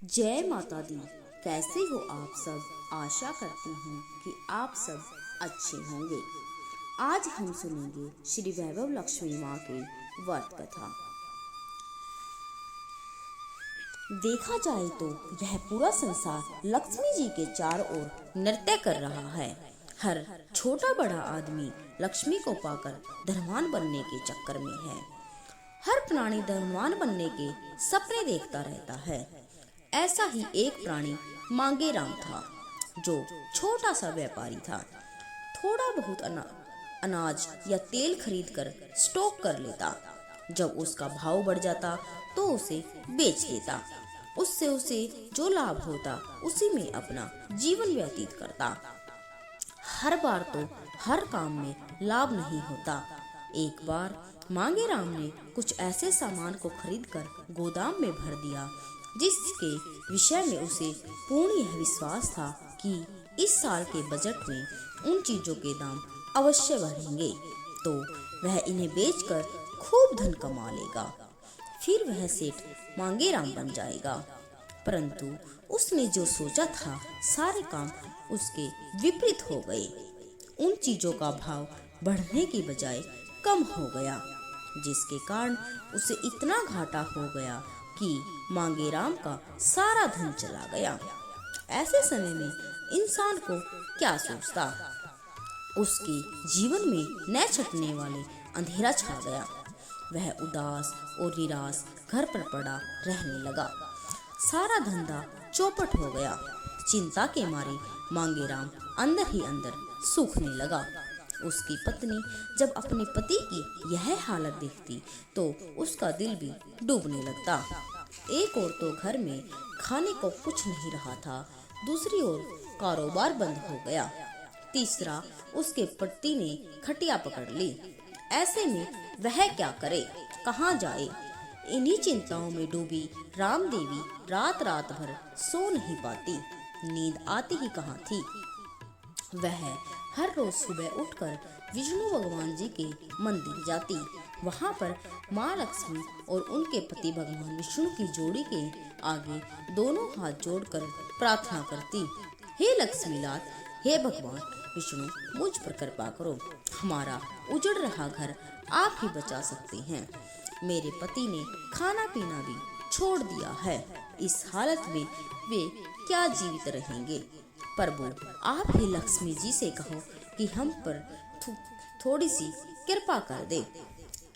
जय माता दी। कैसे हो आप सब। आशा करती हूँ कि आप सब अच्छे होंगे। आज हम सुनेंगे श्री वैभव लक्ष्मी माँ की व्रत कथा। देखा जाए तो यह पूरा संसार लक्ष्मी जी के चारों ओर नृत्य कर रहा है। हर छोटा बड़ा आदमी लक्ष्मी को पाकर धनवान बनने के चक्कर में है। हर प्राणी धनवान बनने के सपने देखता रहता है। ऐसा ही एक प्राणी मांगेराम था, जो छोटा सा व्यापारी था। थोड़ा बहुत अनाज या तेल खरीद कर स्टॉक कर लेता। जब उसका भाव बढ़ जाता तो उसे बेच देता। उससे उसे जो लाभ होता उसी में अपना जीवन व्यतीत करता। हर बार तो हर काम में लाभ नहीं होता। एक बार मांगेराम ने कुछ ऐसे सामान को खरीदकर गोदाम में भर दिया जिसके विषय में उसे पूर्ण यह विश्वास था कि इस साल के बजट में उन चीजों के दाम अवश्य बढ़ेंगे, तो वह इन्हें बेचकर खूब धन कमा लेगा। फिर वह सेठ मांगेराम बन जाएगा। परंतु उसने जो सोचा था सारे काम उसके विपरीत हो गए। उन चीजों का भाव बढ़ने की बजाय कम हो गया, जिसके कारण उसे इतना घाटा हो गया कि मांगेराम का सारा धन चला गया। ऐसे समय में इंसान को क्या सोचता। उसके जीवन में न छटने वाले अंधेरा छा गया। वह उदास और निराश घर पर पड़ा रहने लगा। सारा धंधा चौपट हो गया। चिंता के मारे मांगेराम अंदर ही अंदर सूखने लगा। उसकी पत्नी जब अपने पति की यह हालत देखती तो उसका दिल भी डूबने लगता। एक ओर तो घर में खाने को कुछ नहीं रहा था, दूसरी ओर कारोबार बंद हो गया, तीसरा उसके पति ने खटिया पकड़ ली। ऐसे में वह क्या करे, कहाँ जाए। इन्हीं चिंताओं में डूबी राम देवी रात रात भर सो नहीं पाती। नींद आती ही कहाँ थी। वह हर रोज सुबह उठकर विष्णु भगवान जी के मंदिर जाती। वहां पर माँ लक्ष्मी और उनके पति भगवान विष्णु की जोड़ी के आगे दोनों हाथ जोड़कर प्रार्थना करती। हे लक्ष्मी लात, हे भगवान विष्णु, मुझ पर कृपा करो। हमारा उजड़ रहा घर आप ही बचा सकते हैं। मेरे पति ने खाना पीना भी छोड़ दिया है। इस हालत में वे क्या जीवित रहेंगे। प्रभु, आप ही लक्ष्मी जी से कहो कि हम पर थोड़ी सी कृपा कर दे,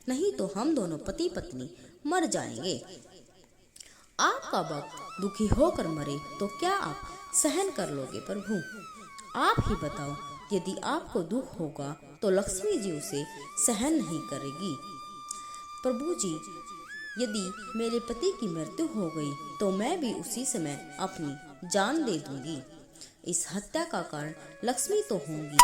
नहीं तो हम दोनों पति पत्नी मर जाएंगे। आपका भक्त दुखी होकर मरे तो क्या आप सहन कर लोगे प्रभु? आप ही बताओ, यदि आपको दुख होगा तो लक्ष्मी जी उसे सहन नहीं करेगी। प्रभु जी, यदि मेरे पति की मृत्यु हो गई तो मैं भी उसी समय अपनी जान दे दूंगी। इस हत्या का कारण लक्ष्मी तो होंगी,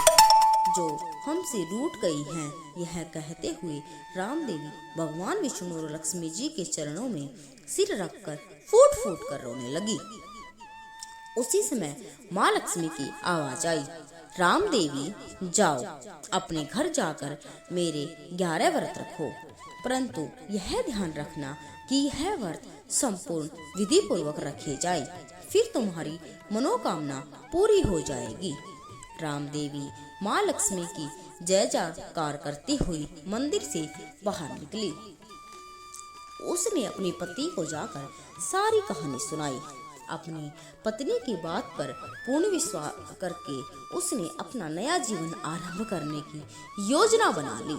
जो हमसे रूठ गई हैं। यह कहते हुए राम देवी भगवान विष्णु और लक्ष्मी जी के चरणों में सिर रखकर फूट फूट कर रोने लगी। उसी समय माँ लक्ष्मी की आवाज आई, राम देवी जाओ, अपने घर जाकर मेरे 11 व्रत रखो, परंतु यह ध्यान रखना कि यह व्रत संपूर्ण विधि पूर्वक रखे जाए, फिर तुम्हारी मनोकामना पूरी हो जाएगी। राम देवी माँ लक्ष्मी की जय जयकार करती हुई मंदिर से बाहर निकली। उसने अपने पति को जाकर सारी कहानी सुनाई। अपनी पत्नी की बात पर पूर्ण विश्वास करके उसने अपना नया जीवन आरंभ करने की योजना बना ली।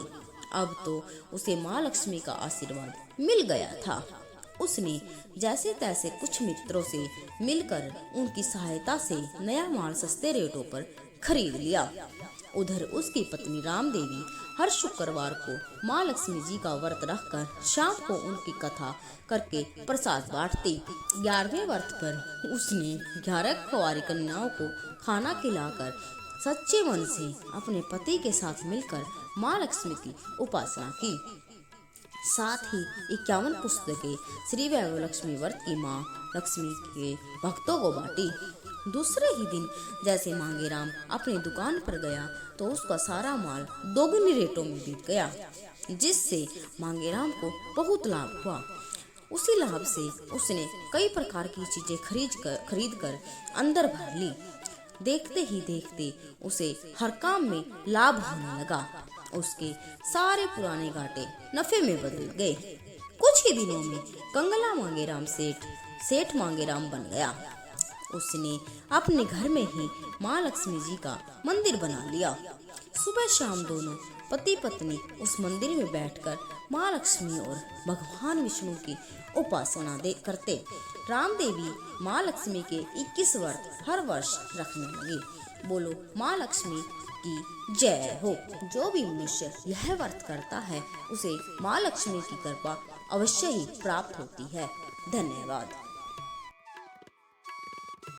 अब तो उसे माँ लक्ष्मी का आशीर्वाद मिल गया था। उसने जैसे तैसे कुछ मित्रों से मिलकर उनकी सहायता से नया माल सस्ते रेटों पर खरीद लिया। उधर उसकी पत्नी राम देवी हर शुक्रवार को माँ लक्ष्मी जी का व्रत रखकर शाम को उनकी कथा करके प्रसाद बांटती। 11वें व्रत पर उसने 11 कुंवारी कन्याओं को खाना खिलाकर सच्चे मन से अपने पति के साथ मिलकर माँ लक्ष्मी की उपासना की। साथ ही 51 पुस्तकें श्री वैभव लक्ष्मी व्रत की माँ लक्ष्मी के भक्तों को बांटी। दूसरे ही दिन जैसे मांगेराम अपनी दुकान पर गया तो उसका सारा माल दोगुनी रेटों में बिक गया, जिससे मांगेराम को बहुत लाभ हुआ। उसी लाभ से उसने कई प्रकार की चीजें खरीद कर अंदर भर ली। देखते ही देखते उसे हर काम में लाभ होने लगा। उसके सारे पुराने घाटे नफे में बदल गए। कुछ ही दिनों में कंगला मांगेराम सेठ मांगेराम बन गया। उसने अपने घर में ही माँ लक्ष्मी जी का मंदिर बना लिया। सुबह शाम दोनों पति पत्नी उस मंदिर में बैठकर माँ लक्ष्मी और भगवान विष्णु की उपासना करते। राम देवी माँ लक्ष्मी के 21 व्रत हर वर्ष रखने लगी। बोलो माँ लक्ष्मी की जय हो। जो भी मनुष्य यह व्रत करता है उसे माँ लक्ष्मी की कृपा अवश्य ही प्राप्त होती है। धन्यवाद।